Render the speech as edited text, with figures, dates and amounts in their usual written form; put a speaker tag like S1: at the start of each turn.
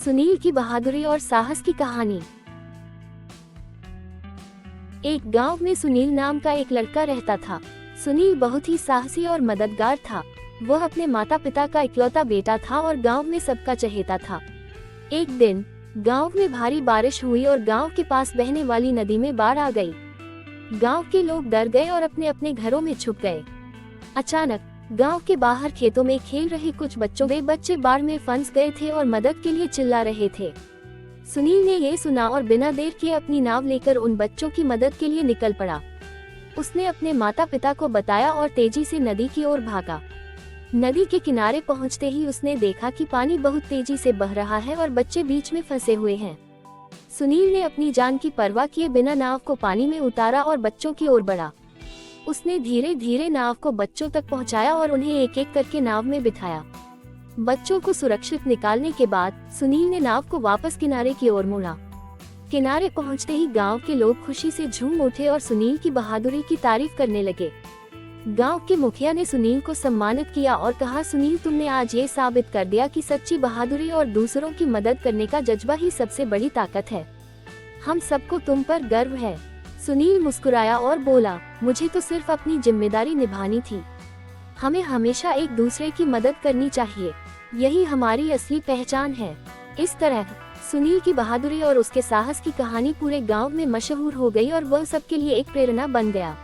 S1: सुनील की बहादुरी और साहस की कहानी। एक गांव में सुनील नाम का एक लड़का रहता था। सुनील बहुत ही साहसी और मददगार था। वह अपने माता पिता का इकलौता बेटा था और गांव में सबका चहेता था। एक दिन गांव में भारी बारिश हुई और गांव के पास बहने वाली नदी में बाढ़ आ गई। गांव के लोग डर गए और अपने अपने घरों में छुप गए। अचानक गांव के बाहर खेतों में खेल रहे कुछ बच्चे बाढ़ में फंस गए थे और मदद के लिए चिल्ला रहे थे। सुनील ने ये सुना और बिना देर किए अपनी नाव लेकर उन बच्चों की मदद के लिए निकल पड़ा। उसने अपने माता पिता को बताया और तेजी से नदी की ओर भागा। नदी के किनारे पहुंचते ही उसने देखा कि पानी बहुत तेजी से बह रहा है और बच्चे बीच में फंसे हुए हैं। सुनील ने अपनी जान की परवाह किए बिना नाव को पानी में उतारा और बच्चों की ओर बढ़ा। उसने धीरे धीरे नाव को बच्चों तक पहुंचाया और उन्हें एक एक करके नाव में बिठाया। बच्चों को सुरक्षित निकालने के बाद सुनील ने नाव को वापस किनारे की ओर मोड़ा। किनारे पहुंचते ही गांव के लोग खुशी से झूम उठे और सुनील की बहादुरी की तारीफ करने लगे। गांव के मुखिया ने सुनील को सम्मानित किया और कहा, सुनील, तुमने आज ये साबित कर दिया कि सच्ची बहादुरी और दूसरों की मदद करने का जज्बा ही सबसे बड़ी ताकत है। हम सबको तुम पर गर्व है। सुनील मुस्कुराया और बोला, मुझे तो सिर्फ अपनी जिम्मेदारी निभानी थी। हमें हमेशा एक दूसरे की मदद करनी चाहिए। यही हमारी असली पहचान है। इस तरह सुनील की बहादुरी और उसके साहस की कहानी पूरे गांव में मशहूर हो गई और वह सबके लिए एक प्रेरणा बन गया।